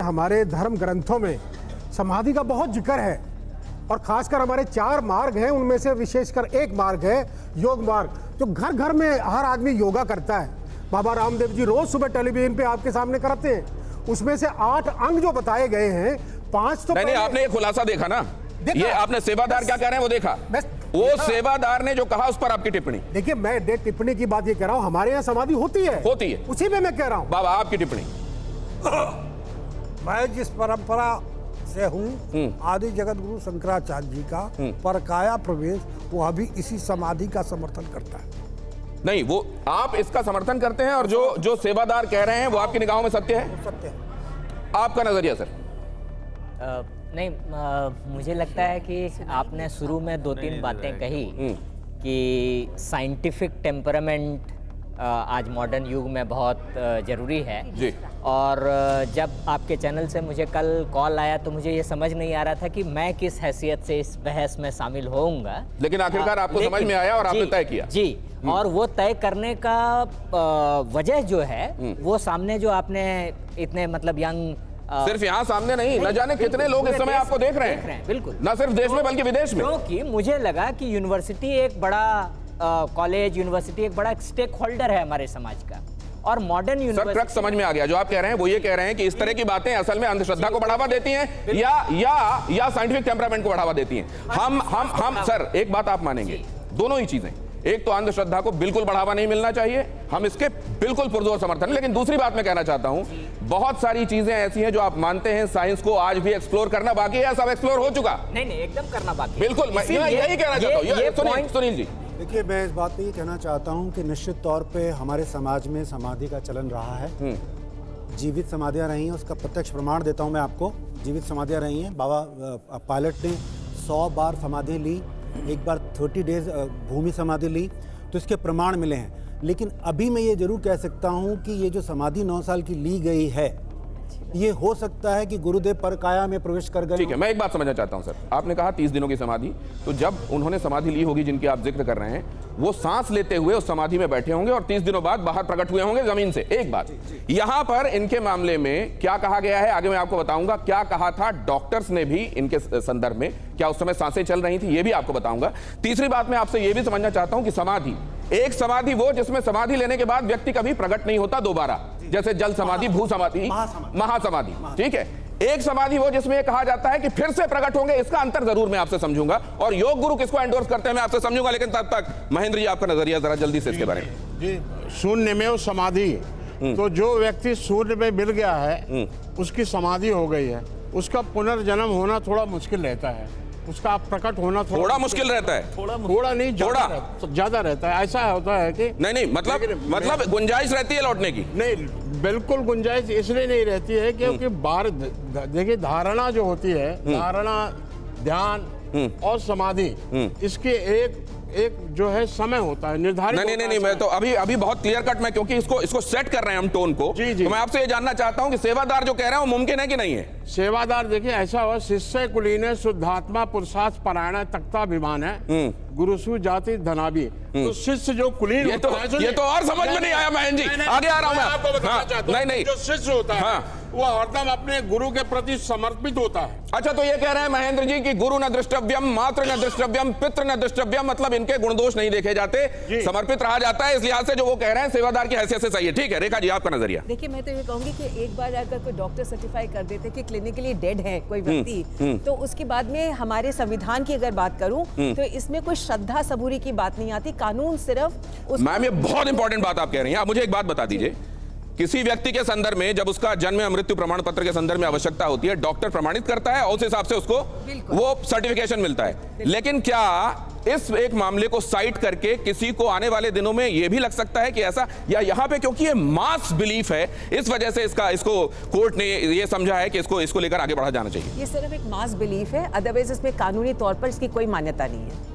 हमारे धर्म ग्रंथों में समाधि का बहुत जिक्र है, और खासकर हमारे 4 मार्ग हैं, उनमें से विशेषकर एक मार्ग है योग मार्ग, जो घर घर में हर आदमी योगा करता है। बाबा रामदेव जी रोज सुबह टेलीविजन पे आपके सामने करते हैं। उसमें से 8 अंग जो बताए गए हैं, 5 तो नहीं, आपने ये खुलासा देखा ना, ये आपने सेवादार क्या कह रहे हैं वो देखा, वो सेवादार ने जो कहा उस पर आपकी टिप्पणी। देखिए, मैं टिप्पणी की बात ये कह रहा हूँ, हमारे यहाँ समाधि होती है, उसी में मैं कह रहा हूँ। बाबा आपकी टिप्पणी। मैं जिस परंपरा से हूँ, आदि जगत गुरु शंकराचार्य जी का परकाया प्रवेश, वो अभी इसी समाधि का समर्थन करता है। नहीं, वो आप इसका समर्थन करते हैं, और जो सेवादार कह रहे हैं वो आपकी निगाहों में सत्य है? सत्य है। आपका नजरिया सर? नहीं, मुझे लगता है कि आपने शुरू में 2-3 बातें कही कि साइंटिफिक टेम्परामेंट आज मॉडर्न युग में बहुत ज़रूरी है जी। और जब आपके चैनल से मुझे कल कॉल आया तो मुझे ये समझ नहीं आ रहा था कि मैं किस हैसियत से इस बहस में शामिल होऊंगा, लेकिन आखिरकार आपको समझ में आया और आपने तय किया। जी, और वो तय करने का वजह जो है वो सामने जो आपने इतने मतलब यंग, सिर्फ यहाँ सामने नहीं, न जाने कितने लोग इस समय आपको देख रहे हैं, बिल्कुल, न सिर्फ देश में बल्कि विदेश में। क्योंकि मुझे लगा कि यूनिवर्सिटी एक बड़ा कॉलेज, यूनिवर्सिटी एक बड़ा स्टेक होल्डर है हमारे समाज का, और मॉडर्न यूनिवर्सिटी। सर, ट्रक समझ में आ गया। जो आप कह रहे हैं वो ये कह रहे हैं कि इस तरह की बातें असल में अंधश्रद्धा को बढ़ावा देती हैं या साइंटिफिक टेम्परामेंट को बढ़ावा देती हैं। हम सर, एक बात आप मानेंगे, दोनों ही चीजें, एक तो अंधश्रद्धा को बिल्कुल बढ़ावा नहीं मिलना चाहिए, हम इसके बिल्कुल पुरजोर समर्थन, लेकिन दूसरी बात मैं कहना चाहता हूं, बहुत सारी चीजें ऐसी हैं जो आप मानते हैं साइंस को आज भी एक्सप्लोर करना बाकी है, सब एक्सप्लोर हो चुका? नहीं, एकदम करना बाकी। बिल्कुल, मैं यही कहना चाहता हूं। सुनील जी, देखिए, मैं इस बात पे ये कहना चाहता हूँ कि निश्चित तौर पे हमारे समाज में समाधि का चलन रहा है। जीवित समाधियाँ रही हैं, उसका प्रत्यक्ष प्रमाण देता हूँ मैं आपको। जीवित समाधियाँ रही हैं। बाबा पायलट ने 100 बार समाधि ली, एक बार 30 डेज भूमि समाधि ली, तो इसके प्रमाण मिले हैं। लेकिन अभी मैं ये जरूर कह सकता हूँ कि ये जो समाधि 9 साल की ली गई है, ये हो सकता है कि गुरुदेव परकाया में प्रवेश कर गए। ठीक है, मैं एक बात समझना चाहता हूं सर, आपने कहा 30 दिनों की समाधि, तो जब उन्होंने समाधि ली होगी जिनकी आप जिक्र कर रहे हैं, वो सांस लेते हुए उस समाधि में बैठे होंगे और 30 दिनों बाद बाहर प्रकट हुए होंगे जमीन से। एक बात, यहां पर इनके मामले में क्या कहा गया है आगे मैं आपको बताऊंगा, क्या कहा था डॉक्टर्स ने भी इनके संदर्भ में, क्या उस समय सांसें चल रही थी, ये भी आपको बताऊंगा। तीसरी बात मैं आपसे ये भी समझना चाहता हूं कि समाधि, एक समाधि वो जिसमें समाधि लेने के बाद व्यक्ति कभी प्रकट नहीं होता दोबारा, जैसे जल समाधि, भू समाधि, महासमाधि, ठीक है। एक समाधि वो जिसमें यह कहा जाता है कि फिर से प्रकट होंगे, इसका अंतर जरूर मैं आपसे समझूंगा, और योग गुरु किसको एंडोर्स करते हैं मैं आपसे समझूंगा, लेकिन तब तक महेंद्र जी आपका नजरिया जरा जल्दी से इसके बारे में। जी, शून्य में वो समाधि, तो जो व्यक्ति शून्य में मिल गया है उसकी समाधि हो गई है, उसका पुनर्जन्म होना थोड़ा मुश्किल रहता है, उसका प्रकट होना थोड़ा मुश्किल रहता है, थोड़ा नहीं, ज्यादा रहता है। ऐसा होता है कि नहीं, मतलब गुंजाइश रहती है लौटने की? नहीं, बिल्कुल गुंजाइश इसलिए नहीं रहती है क्योंकि बार देखिए, धारणा जो होती है, धारणा, ध्यान और समाधि, इसके एक जो है समय होता है निर्धारित। नहीं, मैं तो अभी बहुत क्लियर कट में, क्योंकि इसको सेट कर रहे हैं हम टोन को। जी। तो मैं आपसे ये जानना चाहता हूं कि सेवादार जो कह रहे हैं वो मुमकिन है कि नहीं है? सेवादार, देखिए ऐसा हुआ, शिष्य कुलीन शुद्धात्मा पुरुषार्थ परायण तख्ताभिमान है, गुरुसु जाति धनाभी। तो शिष्य जो कुलीन, ये तो और समझ में नहीं आया महेंद्र जी, आगे आ रहा हूं मैं आपको बताना चाहता हूं। नहीं, जो शिष्य होता है वो हरदम अपने गुरु के प्रति समर्पित होता है। अच्छा, तो ये कह रहे हैं महेंद्र जी कि गुरु न दृष्टव्यम, मातृ न दृष्टव्यम, पितृ न दृष्टव्यम, मतलब इनके गुणदोष नहीं देखे जाते, समर्पित रहा जाता है। इस लिहाज से जो वो कह रहे हैं सेवादार की हैसियत से सही है। ठीक है, रेखा जी आपका नजरिया? देखिए, मैं तो ये कहूंगी कि एक बार अगर कोई डॉक्टर सर्टिफाई कर देते कि क्लिनिकली डेड है कोई व्यक्ति, तो उसके बाद में हमारे संविधान की अगर बात करूं तो इसमें कोई श्रद्धा सबूरी की बात नहीं आती। कानून सिर्फ मैम, ये बहुत इंपॉर्टेंट बात आप कह रही हैं। आप मुझे एक बात बता दीजिए, किसी व्यक्ति के संदर्भ में जब उसका जन्म या मृत्यु प्रमाण पत्र के संदर्भ में आवश्यकता होती है, डॉक्टर प्रमाणित करता है और उस हिसाब से उसको वो सर्टिफिकेशन मिलता है। लेकिन क्या इस एक मामले को साइट करके किसी को आने वाले दिनों में यह भी लग सकता है कि ऐसा, या यहां पे क्योंकि ये मास बिलीफ है इस वजह से इसको कोर्ट ने ये समझा है कि इसको लेकर आगे बढ़ा जाना चाहिए? ये सिर्फ एक मास बिलीफ है, अदरवाइज इसमें कानूनी तौर पर इसकी कोई मान्यता नहीं है।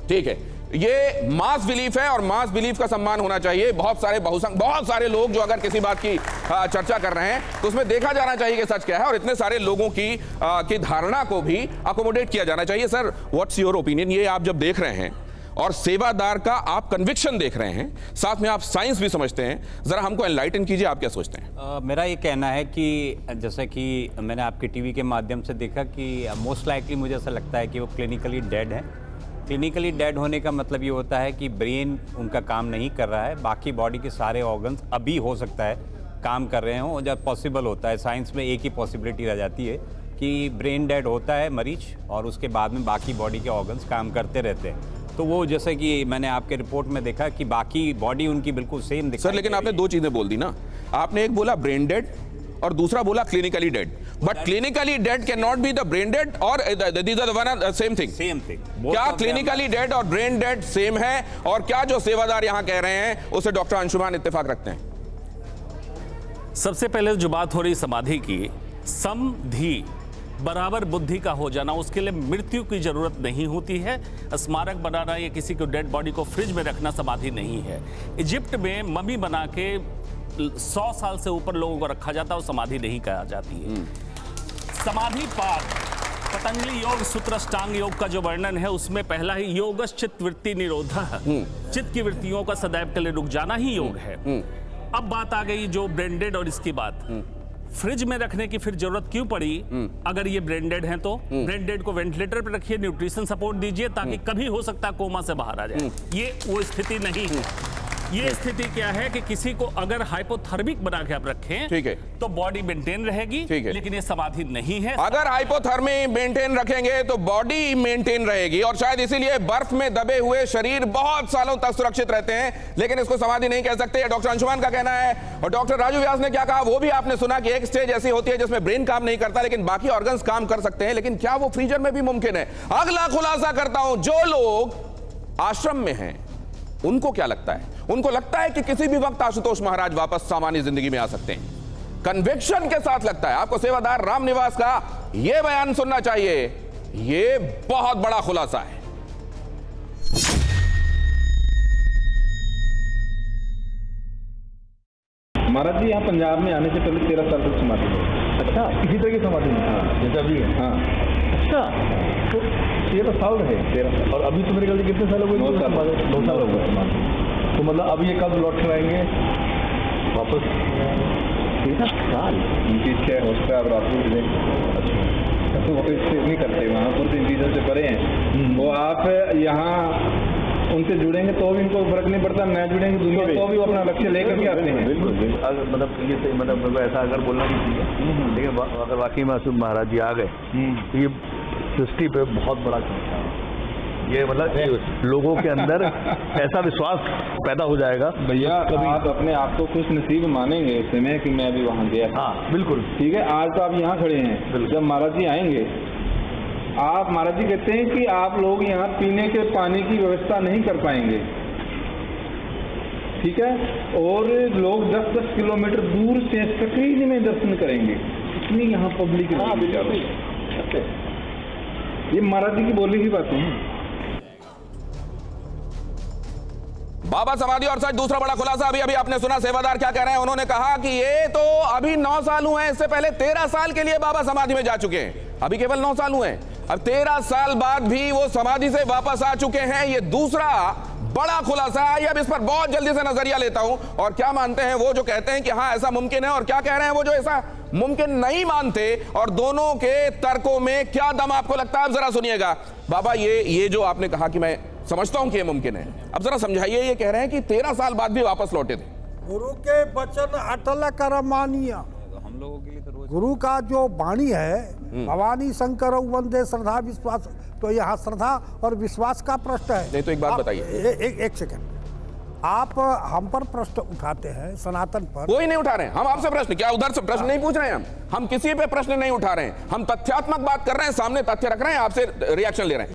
ठीक है, ये मास बिलीफ है और मास बिलीफ का सम्मान होना चाहिए। बहुत सारे लोग जो अगर किसी बात की चर्चा कर रहे हैं तो उसमें देखा जाना चाहिए कि सच क्या है, और इतने सारे लोगों की धारणा को भी अकोमोडेट किया जाना चाहिए। Sir, what's your opinion? ये आप जब देख रहे हैं और सेवादार का आप कन्विक्शन देख रहे हैं, साथ में आप साइंस भी समझते हैं, जरा हमको एनलाइटन कीजिए, आप क्या सोचते हैं? मेरा ये कहना है कि जैसे कि मैंने आपके टीवी के माध्यम से देखा कि मोस्ट लाइकली मुझे ऐसा लगता है कि वो क्लिनिकली डेड है। क्लिनिकली डेड होने का मतलब ये होता है कि ब्रेन उनका काम नहीं कर रहा है, बाकी बॉडी के सारे ऑर्गन्स अभी हो सकता है काम कर रहे हों। जब पॉसिबल होता है, साइंस में एक ही पॉसिबिलिटी रह जाती है कि ब्रेन डेड होता है मरीज और उसके बाद में बाकी बॉडी के ऑर्गन्स काम करते रहते हैं। तो वो जैसे कि मैंने आपके रिपोर्ट में देखा कि बाकी बॉडी उनकी बिल्कुल सेम दिखाई सर, लेकिन आपने दो चीजें बोल दी ना, आपने एक बोला ब्रेन डेड और दूसरा बोला clinically dead, but clinically dead can not be the brain dead और these are one same thing. Same thing. क्या क्लिनिकली डेड और ब्रेन डेड सेम है? और क्या जो सेवादार यहां कह रहे हैं उसे डॉक्टर अंशुमान इत्तेफाक रखते हैं? सबसे पहले जो बात हो रही समाधि की, समधि बराबर बुद्धि का हो जाना, उसके लिए मृत्यु की जरूरत नहीं होती है। स्मारक बनाना या किसी को डेड बॉडी को फ्रिज में रखना समाधि नहीं है। इजिप्ट में मम्मी बना के 100 साल से ऊपर लोगों को रखा जाता है और समाधि नहीं कहा जाती है। समाधि पाठ पतंजलि योग सूत्र अष्टांग योग का जो वर्णन है उसमें पहला ही योगश्चित वृत्ति निरोधः, चित्त की वृत्तियों का सदैव के लिए रुक जाना ही योग है। अब बात आ गई जो ब्रेंडेड और इसकी बात, फ्रिज में रखने की फिर जरूरत क्यों पड़ी? अगर ये ब्रेंडेड हैं तो ब्रेंडेड को वेंटिलेटर पर रखिए, न्यूट्रिशन सपोर्ट दीजिए ताकि कभी हो सकता है कोमा से बाहर आ जाए। ये वो स्थिति नहीं है। ये स्थिति क्या है कि किसी को अगर हाइपोथर्मिक बना के आप रखें, ठीक है, तो बॉडी मेंटेन रहेगी, लेकिन ये समाधि नहीं है। अगर हाइपोथर्मी मेंटेन रखेंगे तो बॉडी मेंटेन रहेगी और शायद इसीलिए बर्फ में दबे हुए शरीर बहुत सालों तक सुरक्षित रहते हैं, लेकिन इसको समाधि नहीं कह सकते। डॉक्टर अंशुमान का कहना है। और डॉक्टर राजू व्यास ने क्या कहा वो भी आपने सुना कि एक स्टेज ऐसी होती है जिसमें ब्रेन काम नहीं करता लेकिन बाकी ऑर्गन्स काम कर सकते हैं, लेकिन क्या वो फ्रीजर में भी मुमकिन है? अगला खुलासा करता हूं, जो लोग आश्रम में हैं उनको क्या लगता है? उनको लगता है कि किसी भी वक्त आशुतोष महाराज वापस सामान्य जिंदगी में आ सकते हैं। कन्विक्शन के साथ लगता है। आपको सेवादार रामनिवास का यह बयान सुनना चाहिए, यह बहुत बड़ा खुलासा है। महाराज जी यहाँ पंजाब में आने से पहले 13 साल तक समाधि है। अच्छा, इसी तरह की समाधि? हाँ, जैसा भी है। हाँ, अच्छा, तो 13 साल रहे? 13 साल। और अभी तो मेरे ख्याल से कितने साल हो गए? 9 साल हो गए समाधि। तो मतलब अब ये कब लौट कर आएंगे वापस? 13 साल उनकी इच्छा है, उस पर आप रात को दें। अच्छा, तो वो तो इससे नहीं करते, वहाँ पर 3 चीज़ों से परे हैं वो। आप यहाँ उनसे जुड़ेंगे तो भी इनको फर्क नहीं पड़ता, न जुड़ेंगे दुनिया तो भी वो अपना लक्ष्य लेकर के आते हैं। बिल्कुल, मतलब ये सही, मतलब ऐसा अगर बोलना भी चाहिए, लेकिन अगर वाकई मासूम महाराज जी आ गए तो ये सृष्टि पे बहुत बड़ा चमत्कार है। ये मतलब लोगों के अंदर ऐसा विश्वास पैदा हो जाएगा। भैया आप अपने आप को खुश नसीब मानेंगे उस समय कि मैं अभी वहाँ गया। हाँ बिल्कुल ठीक है। आज तो आप यहाँ खड़े हैं, जब महाराज जी आएंगे, आप महाराज जी कहते हैं कि आप लोग यहाँ पीने के पानी की व्यवस्था नहीं कर पाएंगे, ठीक है, और लोग 10-10 किलोमीटर दूर से स्क्रीन में दर्शन करेंगे। इतनी यहाँ पब्लिक है। ये महाराज जी की बोली हुई बातें हैं। बाबा समाधि और सच दूसरा बड़ा खुलासा अभी अभी आपने सुना। सेवादार क्या कह रहे हैं? उन्होंने कहा कि ये तो अभी 9 साल हुए हैं, इससे पहले 13 साल के लिए बाबा समाधि में जा चुके हैं। अभी केवल 9 साल हुए हैं, अब 13 साल बाद भी वो समाधि से वापस आ चुके हैं। ये दूसरा बड़ा खुलासा है। अब इस पर बहुत जल्दी से नजरिया लेता हूं और क्या मानते हैं वो जो कहते हैं कि हाँ ऐसा मुमकिन है, और क्या कह रहे हैं वो जो ऐसा मुमकिन नहीं मानते, और दोनों के तर्कों में क्या दम आपको लगता है? आप जरा सुनिएगा। बाबा ये जो आपने कहा कि मैं समझता हूं कि ये मुमकिन है, अब जरा समझाइए। ये कह रहे हैं कि 13 साल बाद भी वापस लौटे थे। गुरु के वचन अटल कर मानिया। हम लोगों के लिए तो गुरु का जो वाणी है, भवानी शंकर वंदे श्रद्धा विश्वास, तो यहाँ श्रद्धा और विश्वास का प्रश्न है। नहीं तो एक बात बताइए। एक सेकंड, आप हम पर प्रश्न उठाते हैं सनातन पर। कोई नहीं उठा रहे हैं हम आपसे प्रश्न। क्या उधर से प्रश्न नहीं पूछ रहे हैं हम किसी पे प्रश्न नहीं उठा रहे हैं, हम तथ्यात्मक बात कर रहे हैं, सामने तथ्य रख रहे हैं, आपसे रिएक्शन ले रहे हैं।